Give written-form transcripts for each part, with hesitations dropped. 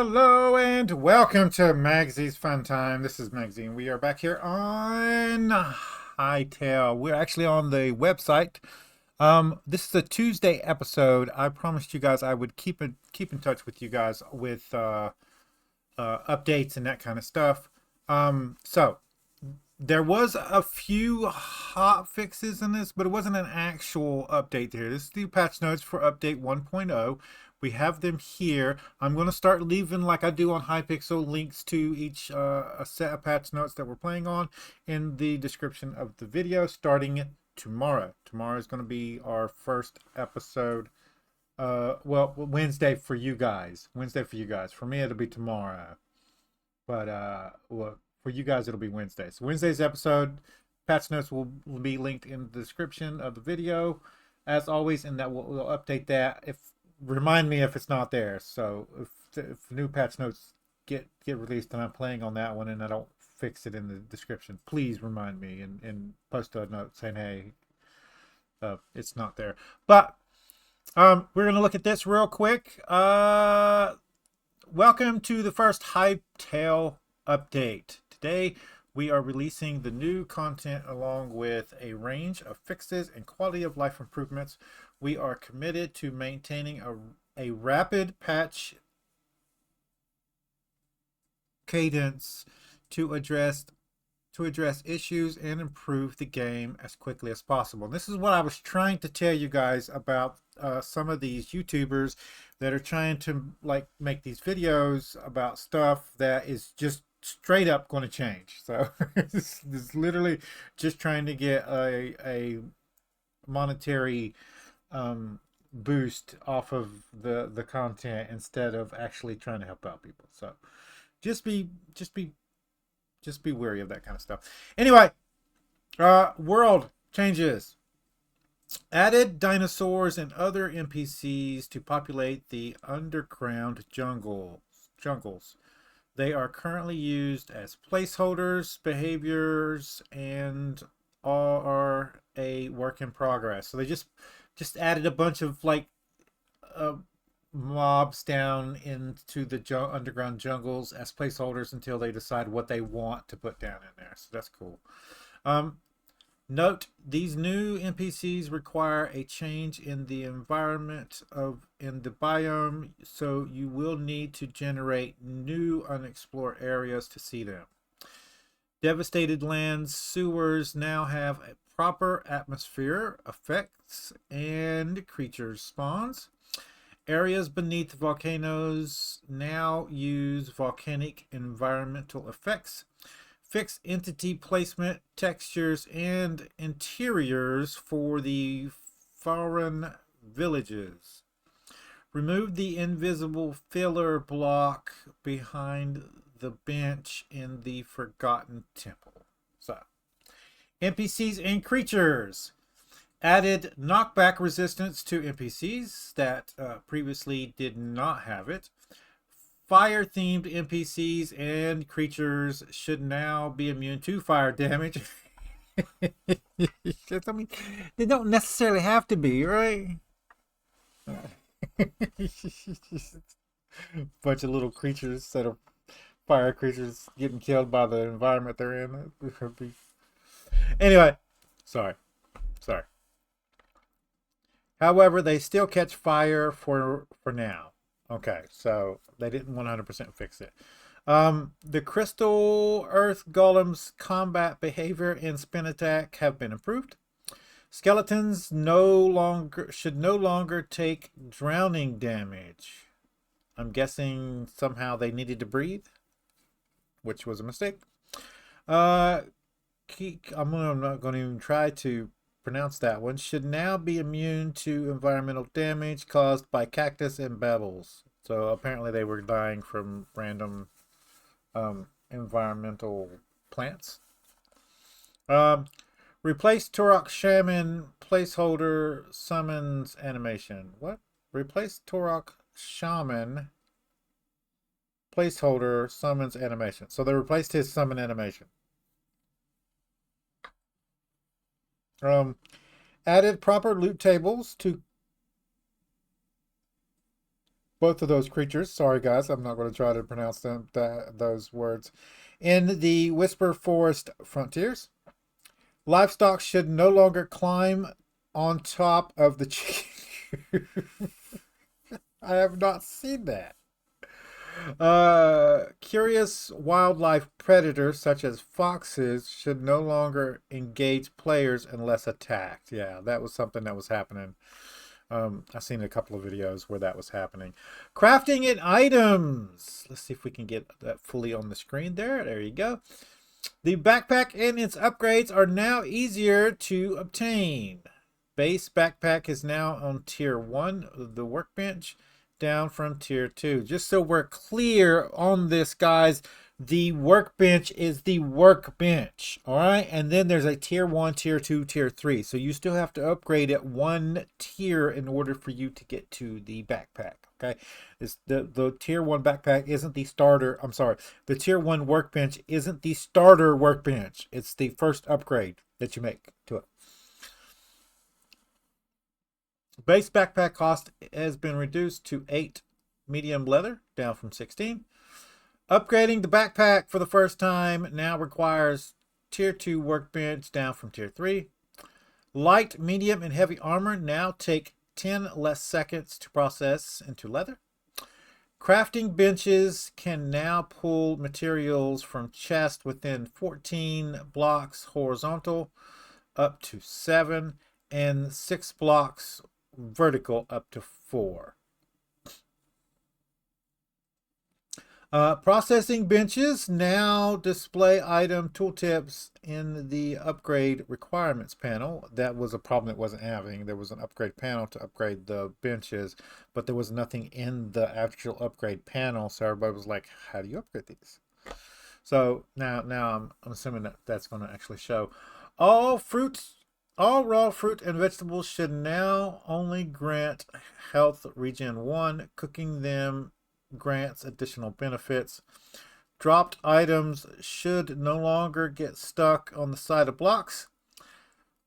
Hello and welcome to Maggie's Fun Time. This is Magzie, and we are back here on Hytale. We're actually on the website. This is a Tuesday episode. I promised you guys I would keep in touch with you guys with updates and that kind of stuff. So there was a few hot fixes in this, but it wasn't an actual update here. This is the patch notes for update 1.0. We have them here. I'm going to start leaving, like I do on Hypixel, links to each a set of patch notes that we're playing on in the description of the video starting tomorrow. Tomorrow is going to be our first episode. Well, Wednesday for you guys. Wednesday for you guys. For me, it'll be tomorrow. But well, for you guys, it'll be Wednesday. So Wednesday's episode, patch notes will be linked in the description of the video, as always, and that we'll update that. Remind me if it's not there. So if new patch notes get released and I'm playing on that one and I don't fix it in the description, please remind me and post a note saying, hey, it's not there. But we're gonna look at this real quick. Welcome to the first Hytale update. Today we are releasing the new content along with a range of fixes and quality of life improvements. We are committed to maintaining a rapid patch cadence to address issues and improve the game as quickly as possible. And this is what I was trying to tell you guys about some of these YouTubers that are trying to like make these videos about stuff that is just straight up going to change. So it's literally just trying to get a monetary boost off of the content instead of actually trying to help out people. So just be wary of that kind of stuff. Anyway, world changes. Added dinosaurs and other NPCs to populate the underground jungles. They are currently used as placeholders, behaviors, and are a work in progress. So they just added a bunch of like mobs down into the underground jungles as placeholders until they decide what they want to put down in there. So that's cool. Note, these new NPCs require a change in the environment in the biome, so you will need to generate new unexplored areas to see them. Devastated lands sewers now have a proper atmosphere, effects, and creatures spawns. Areas beneath volcanoes now use volcanic environmental effects. Fix entity placement, textures, and interiors for the foreign villages. Remove the invisible filler block behind the bench in the Forgotten Temple. So, NPCs and creatures. Added knockback resistance to NPCs that previously did not have it. Fire-themed NPCs and creatures should now be immune to fire damage. I mean, they don't necessarily have to be, right? Bunch of little creatures that are fire creatures getting killed by the environment they're in. Anyway, sorry. However, they still catch fire for now. Okay, so they didn't 100% fix it. The Crystal Earth Golem's combat behavior and spin attack have been improved. Skeletons should no longer take drowning damage. I'm guessing somehow they needed to breathe, which was a mistake. I'm not going to even try to pronounce that one. Should now be immune to environmental damage caused by cactus and pebbles. So apparently they were dying from random environmental plants. Replace Turok Shaman placeholder summons animation. What? Replace Turok Shaman placeholder summons animation. So they replaced his summon animation. Added proper loot tables to both of those creatures. Sorry, guys, I'm not going to try to pronounce those words. In the Whisper Forest frontiers, livestock should no longer climb on top of the chicken. I have not seen that. Curious wildlife predators such as foxes should no longer engage players unless attacked. Yeah, that was something that was happening. I've seen a couple of videos where that was happening. Crafting and items. Let's see if we can get that fully on the screen there. There you go. The backpack and its upgrades are now easier to obtain. Base backpack is now on tier 1 of the workbench, down from tier 2. Just so we're clear on this, guys, the workbench is the workbench, all right? And then there's a tier 1, tier 2, tier 3. So you still have to upgrade at 1 tier in order for you to get to the backpack, okay? The tier 1 backpack isn't the starter. I'm sorry. The tier 1 workbench isn't the starter workbench. It's the first upgrade that you make to it. Base backpack cost has been reduced to 8 medium leather, down from 16. Upgrading the backpack for the first time now requires tier 2 workbench, down from tier 3. Light, medium, and heavy armor now take 10 less seconds to process into leather. Crafting benches can now pull materials from chest within 14 blocks horizontal up to 7, and 6 blocks vertical up to 4. Processing benches now display item tooltips in the upgrade requirements panel. That was a problem it wasn't having. There was an upgrade panel to upgrade the benches, but there was nothing in the actual upgrade panel. So everybody was like, how do you upgrade these? So now I'm assuming that that's going to actually show. All raw fruit and vegetables should now only grant health regen 1. Cooking them grants additional benefits. Dropped items should no longer get stuck on the side of blocks.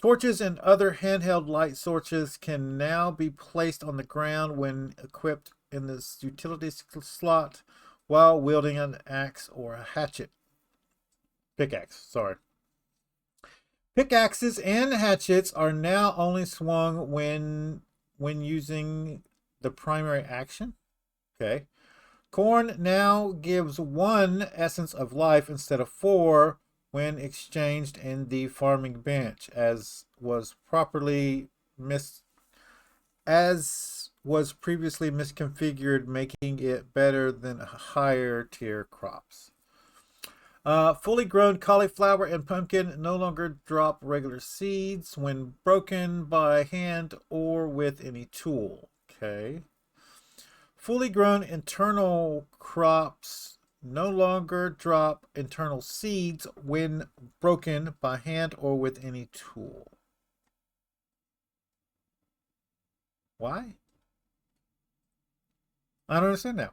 Torches and other handheld light sources can now be placed on the ground when equipped in this utility slot while wielding an axe or a hatchet. Pickaxe, sorry. Pickaxes and hatchets are now only swung when using the primary action. Okay. Corn now gives 1 essence of life instead of 4 when exchanged in the farming bench, as was previously misconfigured, making it better than higher tier crops. Fully grown cauliflower and pumpkin no longer drop regular seeds when broken by hand or with any tool. Okay. Fully grown internal crops no longer drop internal seeds when broken by hand or with any tool. Why? I don't understand now.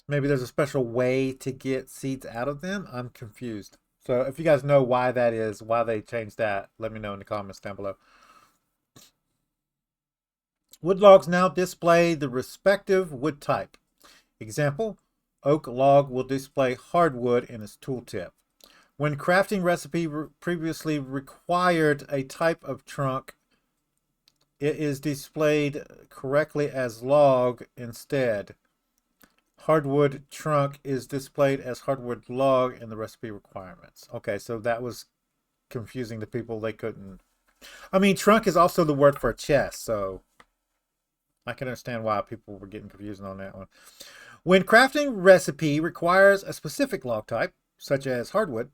Maybe there's a special way to get seeds out of them. I'm confused. So if you guys know why that is, why they changed that, let me know in the comments down below. Wood logs now display the respective wood type. Example, oak log will display hardwood in its tooltip. When crafting recipe previously required a type of trunk, it is displayed correctly as log instead. Hardwood trunk is displayed as hardwood log in the recipe requirements. Okay, so that was confusing to people. They couldn't. I mean, trunk is also the word for chest, so I can understand why people were getting confused on that one. When crafting recipe requires a specific log type, such as hardwood,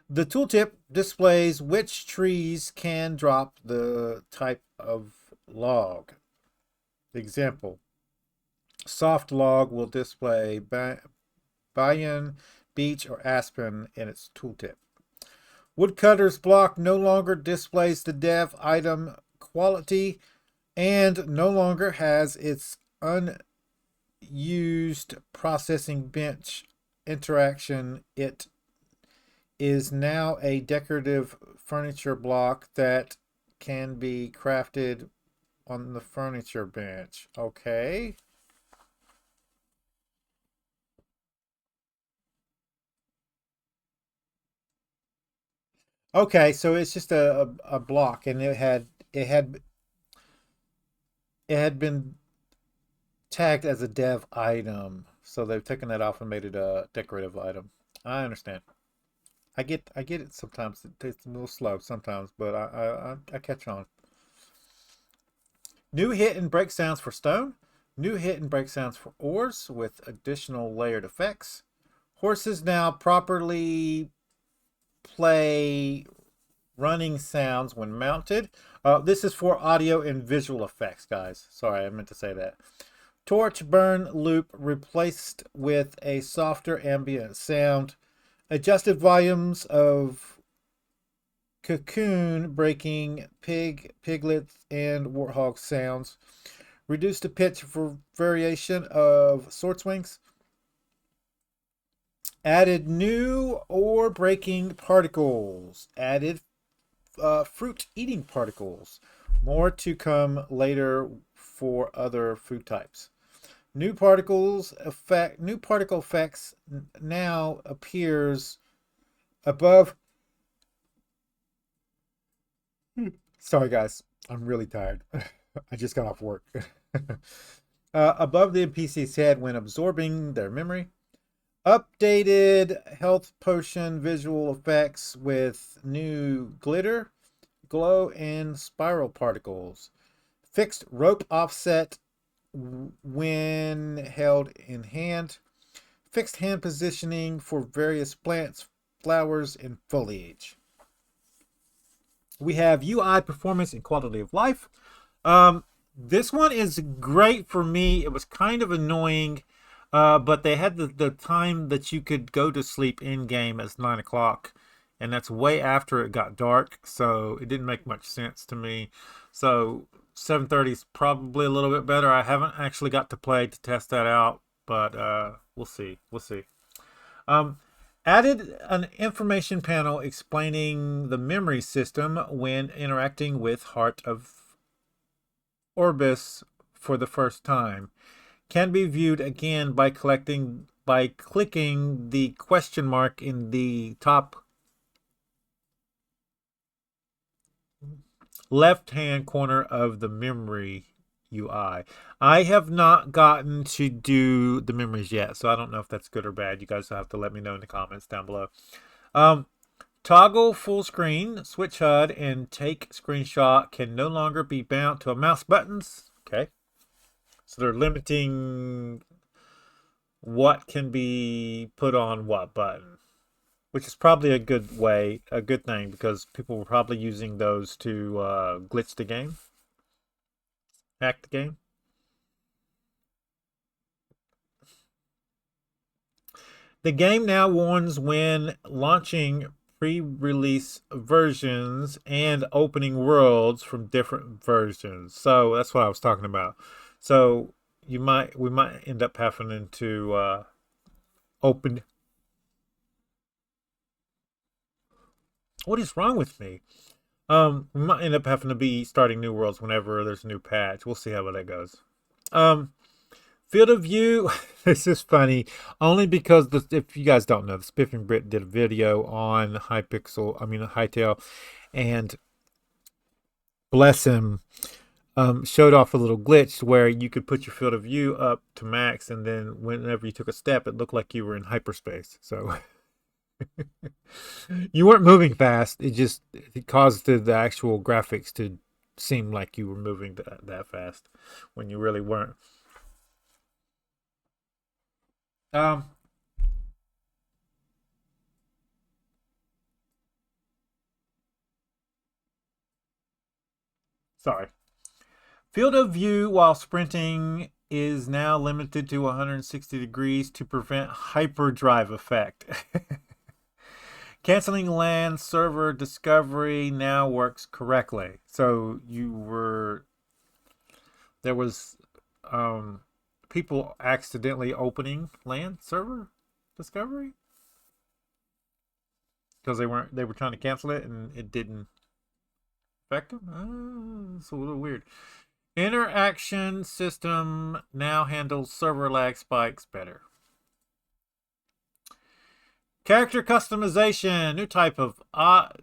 the tooltip displays which trees can drop the type of log. Example, soft log will display banyan, beech, or aspen in its tooltip. Woodcutter's block no longer displays the dev item quality and no longer has its unused processing bench interaction. It is now a decorative furniture block that can be crafted on the furniture bench. Okay. Okay, so it's just a block, and it had been tagged as a dev item, so they've taken that off and made it a decorative item. I understand. I get it sometimes. It's a little slow sometimes, but I catch on. New hit and break sounds for stone. New hit and break sounds for ores with additional layered effects. Horses now properly play running sounds when mounted. This is for audio and visual effects, guys. Sorry, I meant to say that. Torch burn loop replaced with a softer ambient sound. Adjusted volumes of cocoon breaking, piglets, and warthog sounds. Reduced the pitch for variation of sword swings. Added new ore breaking particles. Added fruit eating particles. More to come later for other food types. New particle effects now appears above. Sorry guys, I'm really tired. I just got off work. Above the NPC's head when absorbing their memory. Updated health potion visual effects with new glitter, glow, and spiral particles. Fixed rope offset when held in hand. Fixed hand positioning for various plants, flowers, and foliage. We have UI performance and quality of life. This one is great for me. It was kind of annoying, but they had the time that you could go to sleep in game as 9 o'clock, and that's way after it got dark, so it didn't make much sense to me. So 7:30 is probably a little bit better. I haven't actually got to play to test that out, but we'll see. We'll see. Um, Added an information panel explaining the memory system when interacting with Heart of Orbis for the first time. Can be viewed again by clicking the question mark in the top left-hand corner of the memory UI. I have not gotten to do the memories yet, so I don't know if that's good or bad. You guys will have to let me know in the comments down below. Toggle full screen, switch HUD, and take screenshot can no longer be bound to a mouse buttons. Okay. So they're limiting what can be put on what button, which is probably a good thing, because people were probably using those to glitch the game, hack the game. The game now warns when launching pre-release versions and opening worlds from different versions. So that's what I was talking about. So we might end up having to open. What is wrong with me? We might end up having to be starting new worlds whenever there's a new patch. We'll see how that goes. Field of view. This is funny, only because if you guys don't know, the Spiffing Brit did a video on Hytale, and bless him, showed off a little glitch where you could put your field of view up to max, and then whenever you took a step, it looked like you were in hyperspace. So you weren't moving fast. It caused the actual graphics to seem like you were moving that fast when you really weren't. Sorry. Field of view while sprinting is now limited to 160 degrees to prevent hyperdrive effect. Canceling LAN server discovery now works correctly. So there was people accidentally opening LAN server discovery. because they were trying to cancel it and it didn't affect them. It's a little weird. Interaction system now handles server lag spikes better. Character customization. New type of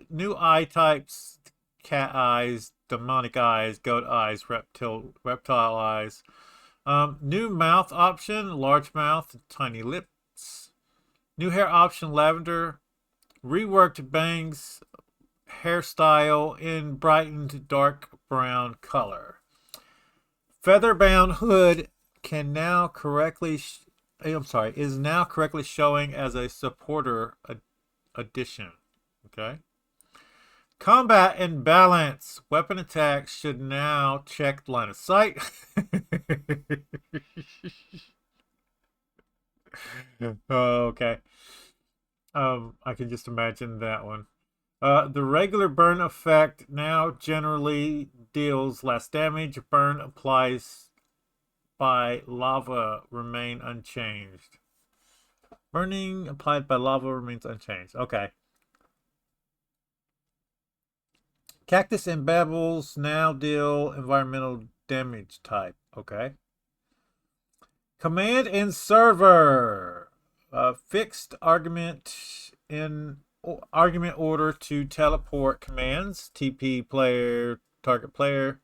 new eye types: cat eyes, demonic eyes, goat eyes, reptile eyes. New mouth option: large mouth, tiny lips. New hair option: lavender. Reworked bangs hairstyle in brightened dark brown color. Feather-bound hood can now correctly is now correctly showing as a supporter addition. Okay. Combat and balance. Weapon attacks should now check line of sight. Okay. I can just imagine that one. The regular burn effect now generally deals less damage. Burn applies by lava remain unchanged. Burning applied by lava remains unchanged. Okay. Cactus and Babbles now deal environmental damage type. Okay. Command and server. Fixed argument order to teleport commands. TP player, target player.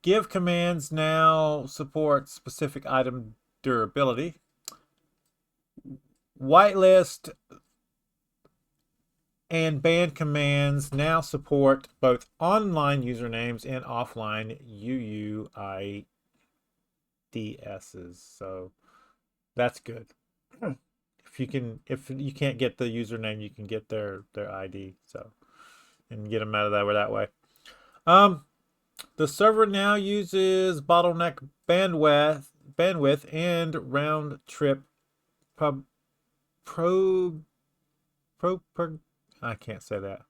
Give commands now support specific item durability. Whitelist and ban commands now support both online usernames and offline UUIDSs. So that's good. If you can't get the username, you can get their ID. So and get them out of there that way. The server now uses bottleneck bandwidth and round trip I can't say that.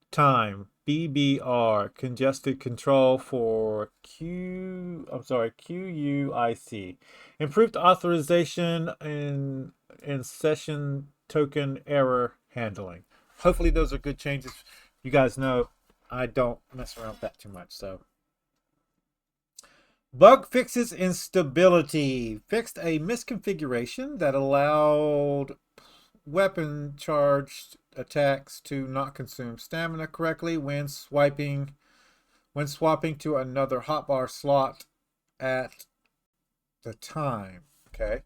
Time BBR congested control for QUIC. Improved authorization and session token error handling. Hopefully those are good changes. You guys know I don't mess around with that too much. So bug fixes instability. Fixed a misconfiguration that allowed weapon charged attacks to not consume stamina correctly when swapping to another hotbar slot at the time. Okay.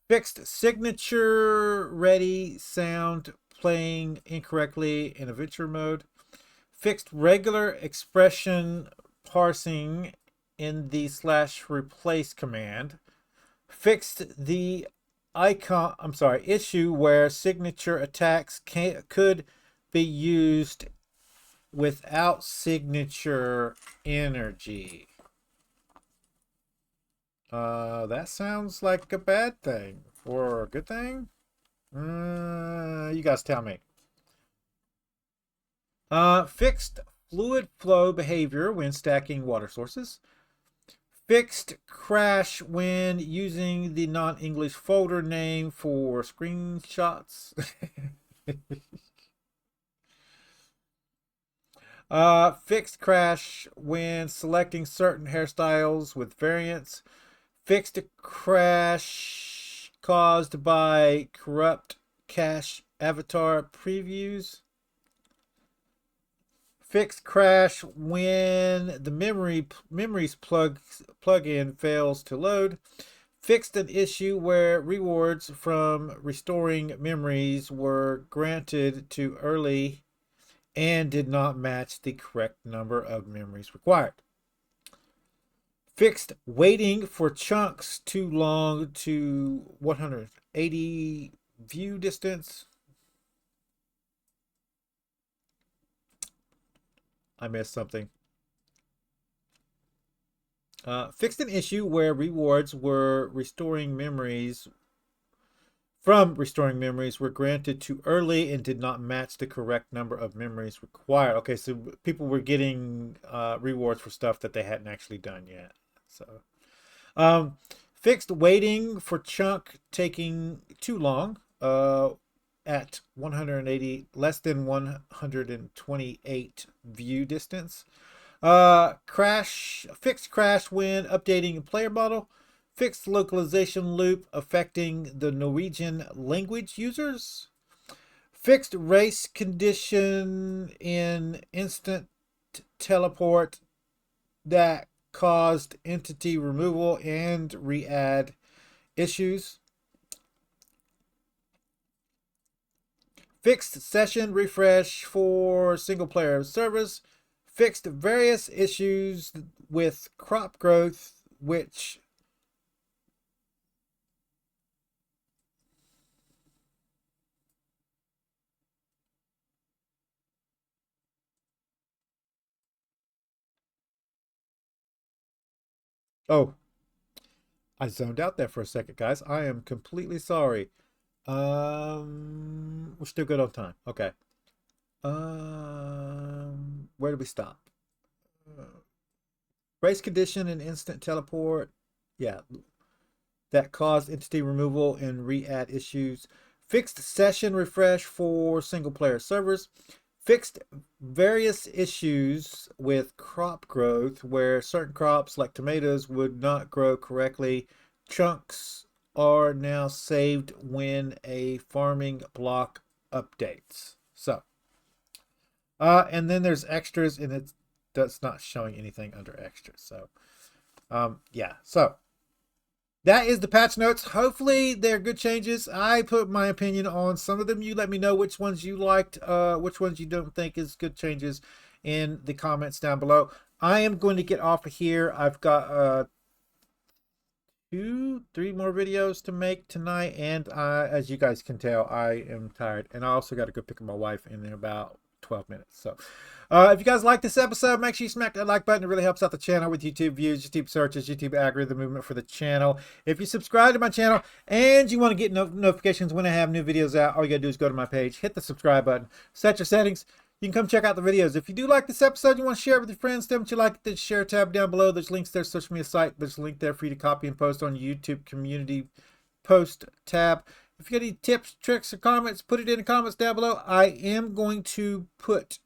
Fixed signature ready sound playing incorrectly in adventure mode. Fixed regular expression parsing in the /replace command. Fixed the issue where signature attacks could be used without signature energy. That sounds like a bad thing or a good thing. You guys tell me. Fixed fluid flow behavior when stacking water sources. Fixed crash when using the non-English folder name for screenshots. Fixed crash when selecting certain hairstyles with variants. Fixed crash caused by corrupt cache avatar previews. Fixed crash when the memories plugin fails to load. Fixed an issue where rewards from restoring memories were granted too early and did not match the correct number of memories required. Fixed waiting for chunks too long to 180 view distance. I missed something. Fixed an issue where rewards were restoring memories were granted too early and did not match the correct number of memories required. Okay, so people were getting rewards for stuff that they hadn't actually done yet. So, fixed waiting for chunk taking too long. at 180, less than 128 view distance. Fixed crash when updating player model. Fixed localization loop affecting the Norwegian language users. Fixed race condition in instant teleport that caused entity removal and re-add issues. Fixed session refresh for single player servers. Fixed various issues with crop growth, which oh, I zoned out there for a second, guys. I am completely sorry. We're still good on time. Okay. Where do we stop? Race condition and instant teleport. Yeah, that caused entity removal and re-add issues. Fixed session refresh for single player servers. Fixed various issues with crop growth where certain crops like tomatoes would not grow correctly. Chunks are now saved when a farming block updates. So, and then there's extras, and that's not showing anything under extras. So, yeah. So that is the patch notes. Hopefully they're good changes. I put my opinion on some of them. You let me know which ones you liked, which ones you don't think is good changes in the comments down below. I am going to get off of here. I've got 3 more videos to make tonight, and as you guys can tell, I am tired, and I also got to go pick up my wife in about 12 minutes. So if you guys like this episode, make sure you smack that like button. It really helps out the channel with YouTube views, YouTube searches, YouTube algorithm movement for the channel. If you subscribe to my channel and you want to get notifications when I have new videos out, all you gotta do is go to my page, hit the subscribe button, set your settings. You can come check out the videos. If you do like this episode, you want to share it with your friends, tell them what you like, the share tab down below. There's links there, social media site. There's a link there for you to copy and post on YouTube community post tab. If you got any tips, tricks, or comments, put it in the comments down below. I am going to put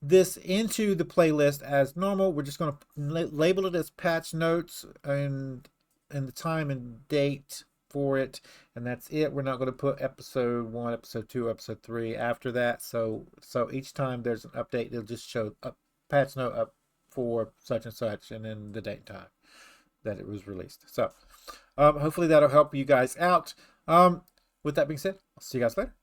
this into the playlist as normal. We're just going to label it as patch notes and the time and date for it, and that's it. We're not going to put episode 1, episode 2, episode 3 after that. So each time there's an update, it'll just show a patch note up for such and such, and then the date and time that it was released. So hopefully that'll help you guys out. With that being said, I'll see you guys later.